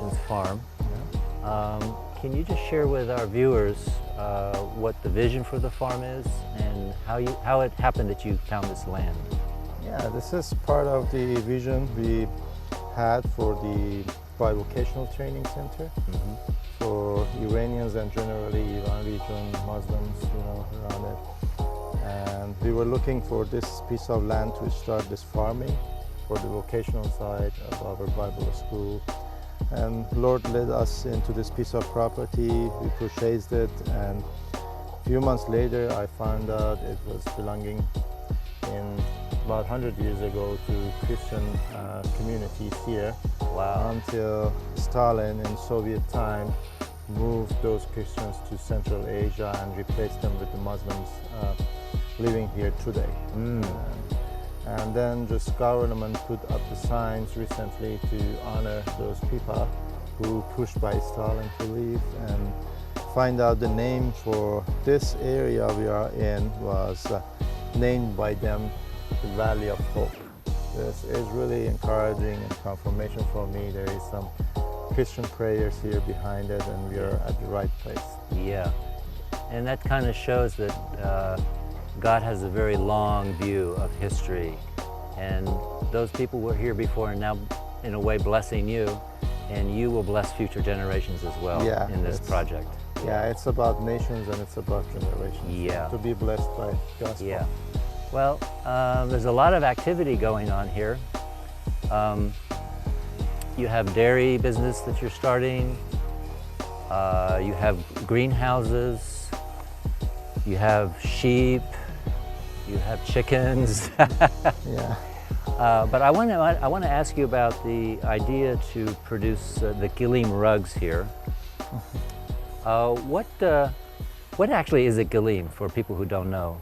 Generations farm. Can you just share with our viewers what the vision for the farm is and how it happened that you found this land? Yeah, this is part of the vision we had for the Bivocational Training Center for Iranians and generally Iran region Muslims, around it. And we were looking for this piece of land to start this farming for the vocational side of our Bible school. And Lord led us into this piece of property. We purchased it, and a few months later I found out it was belonging in about 100 years ago to Christian communities here. Wow. Until Stalin in Soviet time moved those Christians to Central Asia and replaced them with the Muslims living here today. And then just government put up the signs recently to honor those people who pushed by Stalin to leave, and find out the name for this area we are in was named by them the Valley of Hope. This is really encouraging and confirmation for me. There is some Christian prayers here behind it, and we are at the right place. Yeah, and that kind of shows that God has a very long view of history, and those people were here before and now in a way blessing you, and you will bless future generations as well in this project. Yeah, it's about nations and it's about generations. Yeah. To be blessed by gospel. Yeah. Well, there's a lot of activity going on here. You have dairy business that you're starting. You have greenhouses. You have sheep. You have chickens. Yeah. But I want to ask you about the idea to produce the Kilim rugs here. What actually is a Kilim for people who don't know?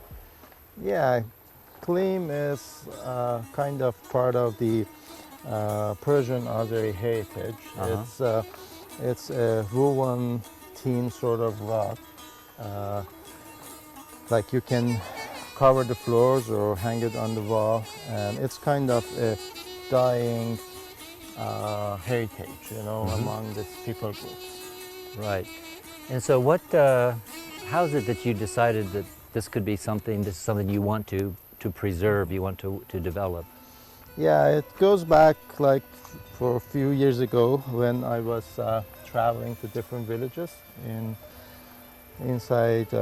Yeah, Kilim is kind of part of the Persian Azeri heritage. It's a woven teen sort of rug. Like you can cover the floors or hang it on the wall, and it's kind of a dying heritage, among these people groups. Right. And so how is it that you decided that this is something you want to preserve, you want to develop? Yeah, it goes back like for a few years ago when I was traveling to different villages inside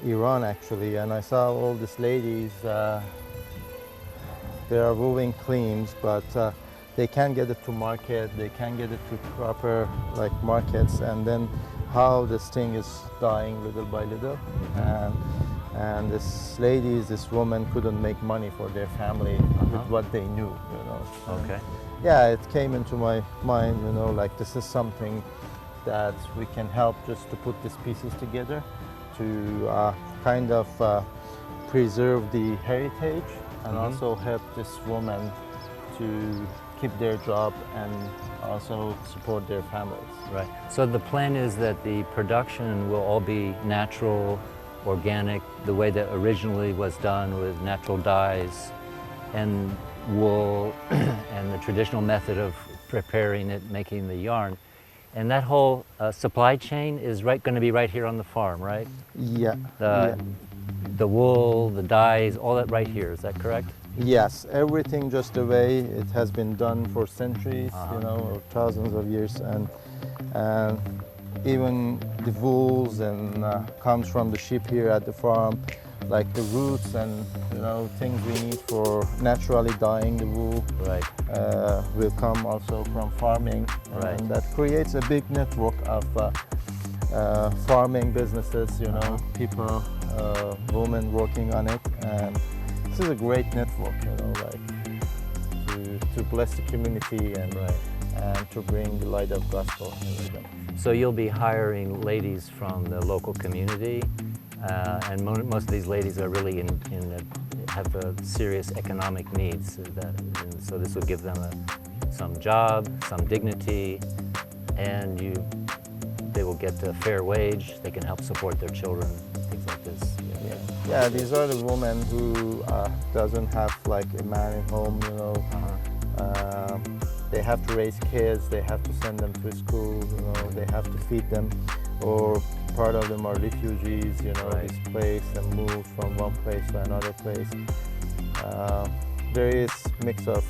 Iran actually, and I saw all these ladies, they are weaving Kilims, but they can't get it to market, they can't get it to proper markets, and then how this thing is dying little by little. And this woman couldn't make money for their family with what they knew, Okay. Yeah, it came into my mind, this is something that we can help just to put these pieces together to kind of preserve the heritage and also help this woman to keep their job and also support their families. Right. So the plan is that the production will all be natural, organic, the way that originally was done with natural dyes and wool and the traditional method of preparing it, making the yarn. And that whole supply chain is going to be right here on the farm, right? Yeah. The wool, the dyes, all that right here, is that correct? Yes, everything just the way it has been done for centuries, or thousands of years, and even the wools and comes from the sheep here at the farm, like the roots and things we need for naturally dyeing the wool. Right. Will come also from farming, right. And that creates a big network of farming businesses. People, women working on it, and this is a great network. To bless the community and to bring the light of gospel in them. So you'll be hiring ladies from the local community, and most of these ladies are really have serious economic needs, and so this will give them some job, some dignity, and they will get a fair wage. They can help support their children, things like this. Yeah, these are the women who doesn't have a man at home, they have to raise kids, they have to send them to school, you know, they have to feed them, or part of them are refugees, you know, Right. displaced and moved from one place to another place. There is mix of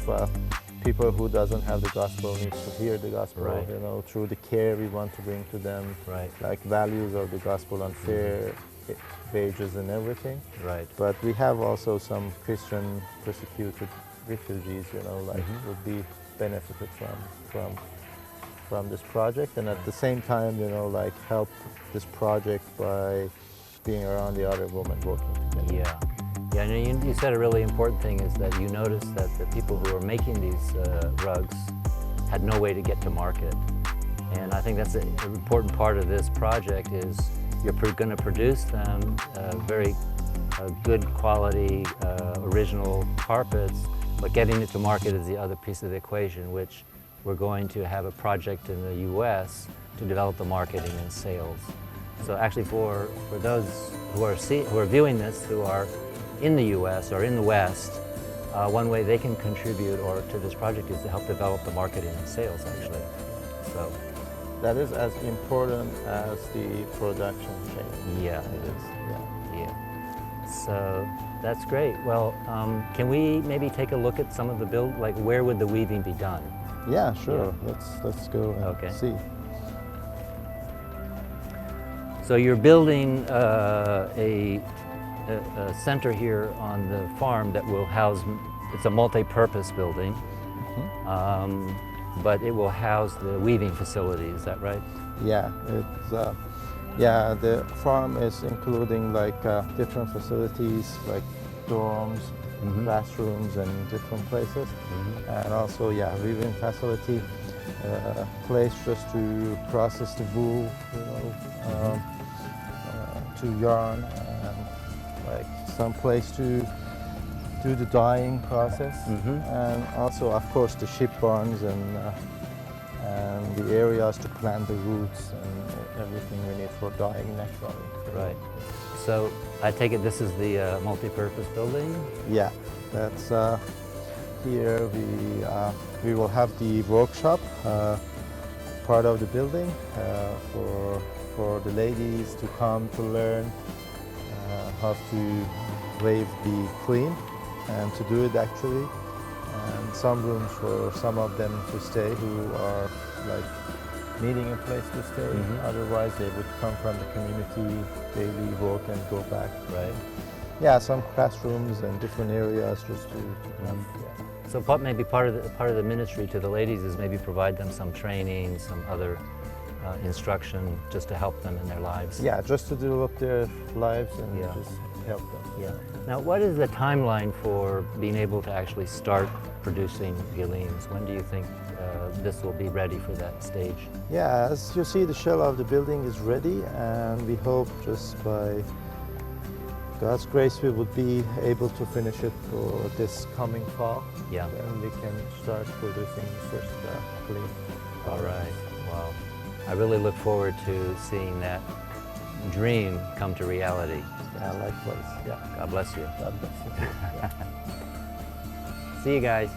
people who doesn't have the gospel needs to hear the gospel, Right. you know, through the care we want to bring to them, Right. like values of the gospel on fair wages and everything. Right. But we have also some Christian persecuted refugees, you know, like would be benefited from this project, and at the same time, you know, like help this project by being around the other women working together. Yeah. Yeah, and you said a really important thing is that you noticed that the people who are making these rugs had no way to get to market. And I think that's an important part of this project is you're going to produce them very good quality original carpets, but getting it to market is the other piece of the equation, which we're going to have a project in the U.S. to develop the marketing and sales. So actually for those who are viewing this, who are in the U.S. or in the West, one way they can contribute to this project is to help develop the marketing and sales, actually. So That is as important as the production chain. yeah, it is. Yeah. Yeah. So that's great. Well, can we maybe take a look at some of the like where would the weaving be done? Yeah, sure. Yeah. Let's go and Okay. see. So you're building a center here on the farm that will house, it's a multi-purpose building, but it will house the weaving facility, is that right? Yeah, it's yeah. The farm is including like different facilities, like dorms, classrooms, and different places, and also weaving facility, place just to process the wool, you know, to yarn, and like some place to do the dyeing process, and also of course the sheep barns and the areas to plant the roots and everything we need for dyeing naturally. Right. So I take it this is the multi-purpose building? Yeah, that's here we will have the workshop part of the building for the ladies to come to learn how to weave the queen and to do it actually, and some rooms for some of them to stay who are like needing a place to stay. Otherwise they would come from the community, daily work and go back. Right. Yeah, some classrooms and different areas just to have, So maybe part of the ministry to the ladies is maybe provide them some training, some other instruction just to help them in their lives. Yeah, just to develop their lives and Yeah. just help them. Yeah. Now, what is the timeline for being able to actually start producing Kilims? When do you think this will be ready for that stage? Yeah, as you see, the shell of the building is ready, and we hope just by God's grace we would be able to finish it for this coming fall. Yeah. Then we can start producing the first Kilim. All right. Wow. I really look forward to seeing that dream come to reality. Yeah, likewise. Yeah. God bless you. God bless you. Yeah. See you guys.